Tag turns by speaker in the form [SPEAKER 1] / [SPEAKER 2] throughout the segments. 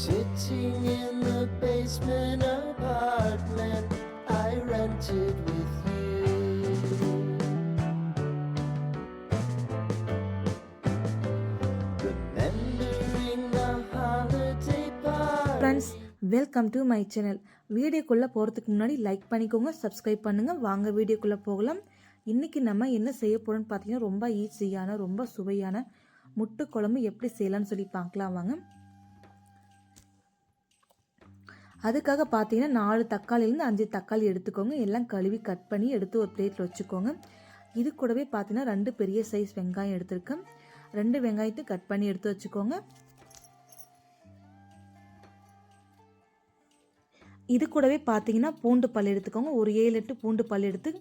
[SPEAKER 1] Sitting in the basement apartment I rented with you. Remembering the holiday party.
[SPEAKER 2] Friends, welcome to my channel. வீடியோக்குள்ளே போகிறதுக்கு முன்னாடி like பண்ணிக்கோங்க, subscribe பண்ணுங்கள். வாங்க வீடியோக்குள்ளே போகலாம். இன்றைக்கி நம்ம என்ன செய்ய போகிறோம்னு பார்த்தீங்கன்னா, ரொம்ப ஈஸியான ரொம்ப சுவையான முட்டை குழம்பு எப்படி செய்யலாம்னு சொல்லி பார்க்கலாம் வாங்க. அதுக்காக பார்த்தீங்கன்னா 4 தக்காளிலேருந்து 5 தக்காளி எடுத்துக்கோங்க. எல்லாம் கழுவி கட் பண்ணி எடுத்து ஒரு பிளேட்டில் வச்சுக்கோங்க. இது கூடவே பார்த்தீங்கன்னா 2 பெரிய சைஸ் வெங்காயம் எடுத்துருக்கேன். 2 வெங்காயத்தை கட் பண்ணி எடுத்து வச்சுக்கோங்க. இது கூடவே பார்த்தீங்கன்னா பூண்டு பல் எடுத்துக்கோங்க. ஒரு 7-8 பூண்டு பல் எடுத்து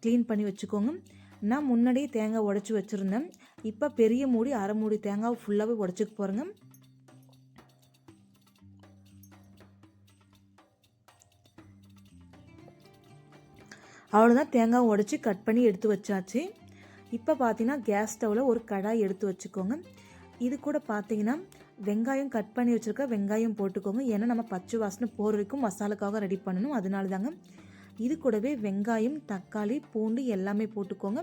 [SPEAKER 2] க்ளீன் பண்ணி வச்சுக்கோங்க. நான் முன்னாடியே தேங்காய் உடச்சி வச்சுருந்தேன். இப்போ பெரிய மூடி அரை மூடி தேங்காவை ஃபுல்லாகவே உடச்சிக்க போகிறேங்க. அவ்வளோதான், தேங்காய் உடச்சி கட் பண்ணி எடுத்து வச்சாச்சு. இப்போ பார்த்தீங்கன்னா கேஸ் ஸ்டவ்வில் ஒரு கடாய் எடுத்து வச்சுக்கோங்க. இது கூட பார்த்தீங்கன்னா வெங்காயம் கட் பண்ணி வச்சுருக்க வெங்காயம் போட்டுக்கோங்க. ஏன்னா நம்ம பச்சை வாசனை போகிற வரைக்கும் மசாலாக்காக ரெடி பண்ணணும், அதனால தாங்க. இது கூடவே வெங்காயம், தக்காளி, பூண்டு எல்லாமே போட்டுக்கோங்க.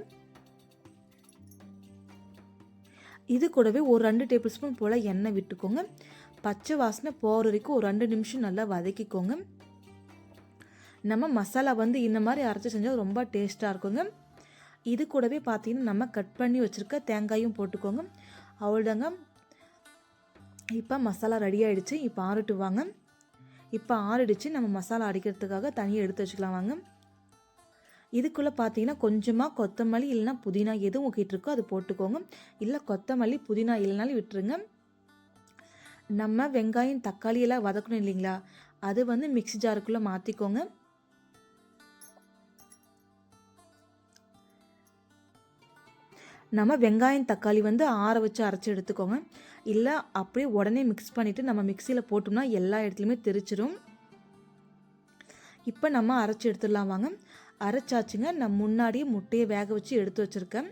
[SPEAKER 2] இது கூடவே ஒரு 2 டேபிள் ஸ்பூன் போல் எண்ணெய் விட்டுக்கோங்க. பச்சை வாசனை போகிற வரைக்கும் ஒரு 2 நிமிஷம் நல்லா வதக்கிக்கோங்க. நம்ம மசாலா இந்த மாதிரி அரைச்சி செஞ்சால் ரொம்ப டேஸ்ட்டாக இருக்குங்க. இது கூடவே பார்த்தீங்கன்னா நம்ம கட் பண்ணி வச்சுருக்க தேங்காயும் போட்டுக்கோங்க. அவ்வளோதாங்க, இப்போ மசாலா ரெடி ஆகிடுச்சு. இப்போ ஆறிட்டு வாங்க. இப்போ ஆறிடுச்சு. நம்ம மசாலா அடிக்கிறதுக்காக தனியாக எடுத்து வச்சுக்கலாம் வாங்க. இதுக்குள்ளே பார்த்தீங்கன்னா கொஞ்சமாக கொத்தமல்லி இல்லைனா புதினா எதுவும் உங்ககிட்ட இருக்கோ அது போட்டுக்கோங்க. இல்லை கொத்தமல்லி புதினா இல்லைனாலும் விட்டுருங்க. நம்ம வெங்காயம் தக்காளி எல்லாம் வதக்கணும் இல்லைங்களா, அது மிக்ஸி ஜாருக்குள்ளே மாற்றிக்கோங்க. நம்ம வெங்காயம் தக்காளி ஆற வச்சு அரைச்சி எடுத்துக்கோங்க. இல்லை அப்படியே உடனே மிக்ஸ் பண்ணிவிட்டு நம்ம மிக்சியில் போட்டோம்னா எல்லா இடத்துலையுமே தெரிச்சிடும். இப்போ நம்ம அரைச்சி எடுத்துடலாம் வாங்க. அரைச்சாச்சுங்க. நான் முன்னாடியே முட்டையை வேக வச்சு எடுத்து வச்சுருக்கேன்.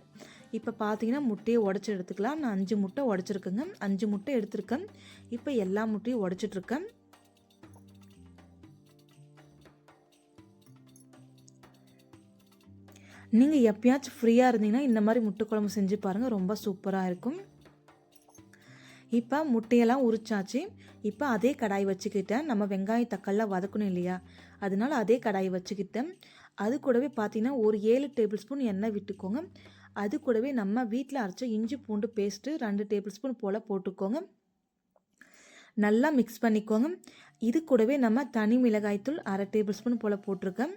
[SPEAKER 2] இப்போ பார்த்தீங்கன்னா முட்டையை உடச்சி எடுத்துக்கலாம். நான் 5 முட்டை உடச்சிருக்கேங்க. 5 முட்டை எடுத்துருக்கேன். இப்போ எல்லா முட்டையும் உடச்சிட்ருக்கேன். நீங்கள் எப்பயாச்சும் ஃப்ரீயாக இருந்தீங்கன்னா இந்த மாதிரி முட்டை குழம்பு செஞ்சு பாருங்கள், ரொம்ப சூப்பராக இருக்கும். இப்போ முட்டையெல்லாம் உரிச்சாச்சு. இப்போ அதே கடாய் வச்சுக்கிட்டேன். நம்ம வெங்காயம் தக்காளிலாம் வதக்கணும் இல்லையா, அதனால அதே கடாயை வச்சுக்கிட்டேன். அது கூடவே பார்த்தீங்கன்னா ஒரு 7 டேபிள் ஸ்பூன் எண்ணெய் விட்டுக்கோங்க. அது கூடவே நம்ம வீட்டில் அரைச்ச இஞ்சி பூண்டு பேஸ்ட்டு 2 டேபிள் ஸ்பூன் போல் போட்டுக்கோங்க. நல்லா மிக்ஸ் பண்ணிக்கோங்க. இது கூடவே நம்ம தனி மிளகாய்த்தூள் அரை டேபிள் ஸ்பூன் போல் போட்டிருக்கேன்.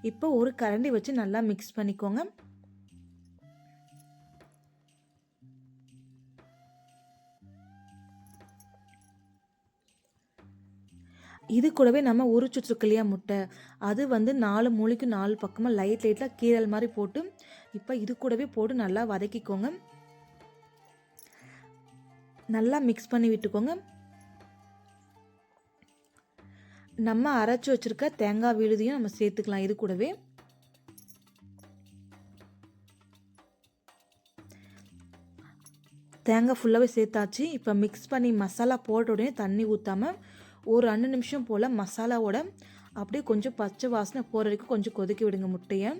[SPEAKER 2] இப்போ ஒரு கரண்டி வச்சு நல்லா மிக்ஸ் பண்ணிக்கோங்க. இது கூடவே நம்ம உரிச்சுட்ருக்கு இல்லையா முட்டை, அது 4 மூலைக்கு 4 பக்கமாக லைட்டாக கீரல் மாதிரி போட்டு இப்போ இது கூடவே போட்டு நல்லா வதக்கிக்கோங்க. நல்லா மிக்ஸ் பண்ணி விட்டுக்கோங்க. நம்ம அரைச்சி வச்சுருக்க தேங்காய் விழுதியும் நம்ம சேர்த்துக்கலாம். இது கூடவே தேங்காய் ஃபுல்லாகவே சேர்த்தாச்சு. இப்போ மிக்ஸ் பண்ணி மசாலா போட்ட உடனே தண்ணி ஊற்றாமல் ஒரு 2 நிமிஷம் போல் மசாலாவோட அப்படியே கொஞ்சம் பச்சை வாசனை போகிற வரைக்கும் கொஞ்சம் கொதிக்க விடுங்க முட்டையை.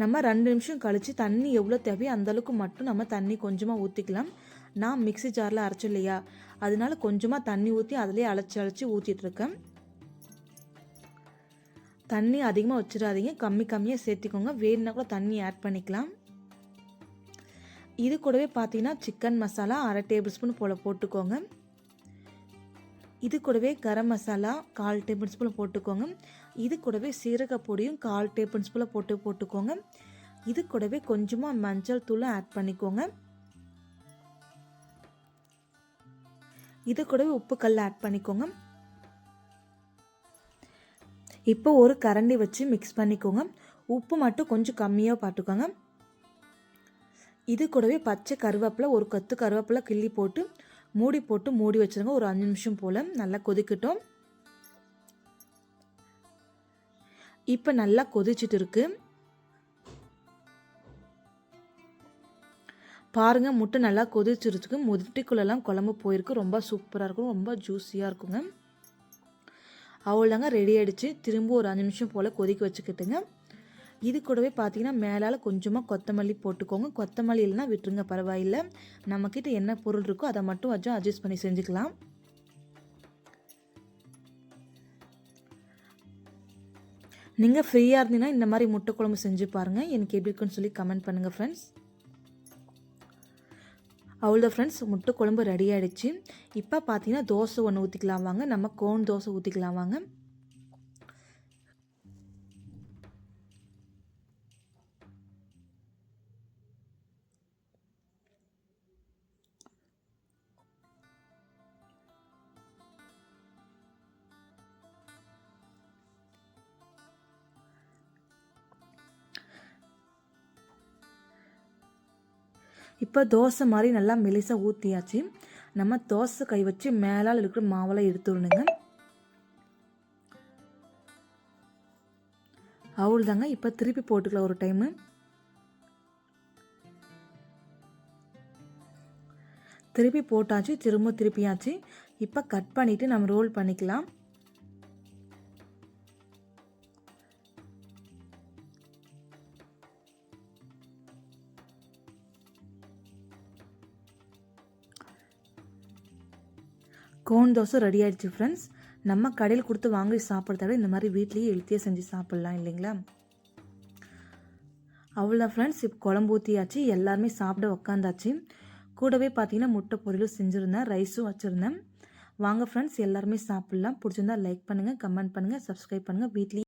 [SPEAKER 2] நம்ம 2 நிமிஷம் கழித்து தண்ணி எவ்வளோ தேவையோ அந்தளவுக்கு மட்டும் நம்ம தண்ணி கொஞ்சமாக ஊற்றிக்கலாம். நான் மிக்ஸி ஜாரில் அரைச்சோம் இல்லையா, அதனால கொஞ்சமாக தண்ணி ஊற்றி அதிலே அழைச்சி ஊற்றிட்டுருக்கேன். தண்ணி அதிகமாக வச்சிடாதீங்க, கம்மியாக சேர்த்திக்கோங்க. வேணுன்னா கூட தண்ணி ஆட் பண்ணிக்கலாம். இது கூடவே பார்த்தீங்கன்னா சிக்கன் மசாலா அரை டேபிள் ஸ்பூன் போல் போட்டுக்கோங்க. இது கூடவே கரம் மசாலா 1/4 டேபிள் ஸ்பூன் போட்டுக்கோங்க. இது கூடவே சீரகப்பொடியும் 1/4 டேபிள் ஸ்பூன் போட்டுக்கோங்க. இது கூடவே கொஞ்சமாக மஞ்சள் தூளும் ஆட் பண்ணிக்கோங்க. இது கூடவே உப்பு கல் ஆட் பண்ணிக்கோங்க. இப்போ ஒரு கரண்டி வச்சு மிக்ஸ் பண்ணிக்கோங்க. உப்பு மட்டும் கொஞ்சம் கம்மியாக பார்த்துக்கோங்க. இது கூடவே பச்சை கருவேப்பிலை ஒரு கொத்து கருவேப்பிலை கிள்ளி போட்டு மூடி வச்சுருங்க. ஒரு 5 நிமிஷம் போல் நல்லா கொதிக்கட்டும். இப்போ நல்லா கொதிச்சுட்டு இருக்கு. பாருங்கள் முட்டை நல்லா கொதிச்சிருச்சுக்கு, முட்டைக்குள்ளெல்லாம் குழம்பு போயிருக்கு. ரொம்ப சூப்பராக இருக்கும், ரொம்ப ஜூஸியாக இருக்குங்க. அவ்வளோதாங்க, ரெடி ஆகிடுச்சு. திரும்ப ஒரு 5 நிமிஷம் போல் கொதிக்க வச்சுக்கிட்டுங்க. இது கூடவே பார்த்தீங்கன்னா மேலால் கொஞ்சமாக கொத்தமல்லி போட்டுக்கோங்க. கொத்தமல்லி இல்லைன்னா விட்டுருங்க, பரவாயில்லை. நம்மக்கிட்ட என்ன பொருள் இருக்கோ அதை மட்டும் வச்சு அட்ஜஸ்ட் பண்ணி செஞ்சுக்கலாம். நீங்கள் ஃப்ரீயாக இருந்தீங்கன்னா இந்த மாதிரி முட்டை குழம்பு செஞ்சு பாருங்கள். எனக்கு எப்படி இருக்குன்னு சொல்லி கமெண்ட் பண்ணுங்கள் ஃப்ரெண்ட்ஸ். அவ்வளோதான் ஃப்ரெண்ட்ஸ், முட்டை குழம்பு ரெடி ஆகிடுச்சு. இப்போ பார்த்தீங்கன்னா தோசை ஒன்று ஊற்றிக்கலாம் வாங்க. நம்ம கோன் தோசை ஊற்றிக்கலாம் வாங்க. இப்போ தோசை மாதிரி நல்லா மெலிசாக ஊற்றியாச்சு. நம்ம தோசை கை வச்சு மேலால் இருக்கிற மாவெல்லாம் எடுத்துடணுங்க. அவ்வளோதாங்க, இப்போ திருப்பி போட்டுக்கலாம் ஒரு டைமு. திருப்பி போட்டாச்சு, திரும்ப திருப்பியாச்சு. இப்போ கட் பண்ணிவிட்டு நம்ம ரோல் பண்ணிக்கலாம். கோன் தோசை ரெடி ஆகிடுச்சு ஃப்ரெண்ட்ஸ். நம்ம கடையில் கொடுத்து வாங்கி சாப்பிட்றத விட இந்த மாதிரி வீட்லேயே ஹெல்த்தியாக செஞ்சு சாப்பிட்லாம் இல்லைங்களா? அவ்வளோ ஃப்ரெண்ட்ஸ், இப்போ குழம்பு ஊற்றியாச்சு, எல்லாருமே சாப்பிட உக்காந்தாச்சு. கூடவே பார்த்தீங்கன்னா முட்டை பொரியலும் செஞ்சுருந்தேன், ரைஸும் வச்சுருந்தேன். வாங்க ஃப்ரெண்ட்ஸ், எல்லாருமே சாப்பிட்லாம். பிடிச்சிருந்தா லைக் பண்ணுங்கள், கமெண்ட் பண்ணுங்கள், சப்ஸ்கிரைப் பண்ணுங்கள். வீட்லேயே